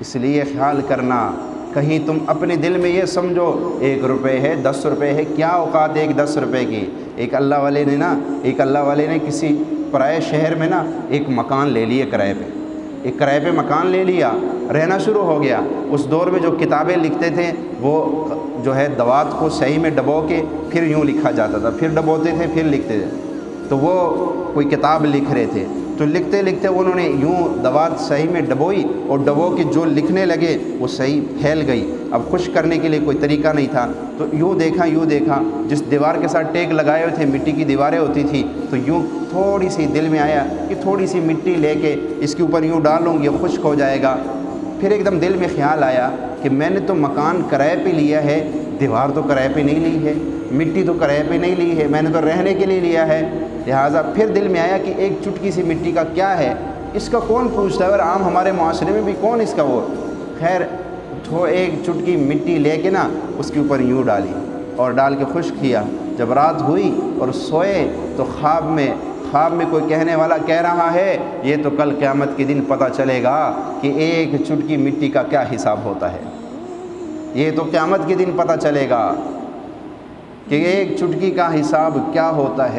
اس لیے خیال کرنا، کہیں تم اپنے دل میں یہ سمجھو 1 روپے ہے 10 روپے ہے، کیا اوقات ہے ایک 10 روپے کی۔ ایک اللہ والے نے کسی پرائے شہر میں نا ایک مکان لے لیے کرائے پہ، ایک کرائے پہ مکان لے لیا، رہنا شروع ہو گیا۔ اس دور میں جو کتابیں لکھتے تھے وہ جو ہے دوات کو صحیح میں ڈبو کے پھر یوں لکھا جاتا تھا، پھر ڈبوتے تھے پھر لکھتے تھے۔ تو وہ کوئی کتاب لکھ رہے تھے، تو لکھتے لکھتے انہوں نے یوں دوات صحیح میں ڈبوئی اور ڈبو کے جو لکھنے لگے وہ صحیح پھیل گئی۔ اب خشک کرنے کے لیے کوئی طریقہ نہیں تھا، تو یوں دیکھا، جس دیوار کے ساتھ ٹیک لگائے ہوئے تھے مٹی کی دیواریں ہوتی تھی، تو یوں تھوڑی سی دل میں آیا کہ تھوڑی سی مٹی لے کے اس کے اوپر یوں ڈالوں یہ خشک ہو جائے گا۔ پھر ایک دم دل میں خیال آیا کہ میں نے تو مکان کرائے پہ لیا ہے، دیوار تو کرائے پہ نہیں لی ہے، مٹی تو کرائے پہ نہیں لی ہے، میں نے تو رہنے کے لیے لیا ہے۔ لہٰذا پھر دل میں آیا کہ ایک چٹکی سی مٹی کا کیا ہے، اس کا کون پوچھتا ہے، اور عام ہمارے معاشرے میں بھی کون اس کا وہ۔ خیر ایک چٹکی مٹی لے کے نا اس کے اوپر یوں ڈالی اور ڈال کے خشک کیا۔ جب رات ہوئی اور سوئے تو خواب میں کوئی کہنے والا کہہ رہا ہے یہ تو کل قیامت کے دن پتہ چلے گا کہ ایک چٹکی مٹی کا کیا حساب ہوتا ہے، یہ تو قیامت کے دن پتہ چلے گا کہ ایک چٹکی کا حساب کیا ہوتا ہے۔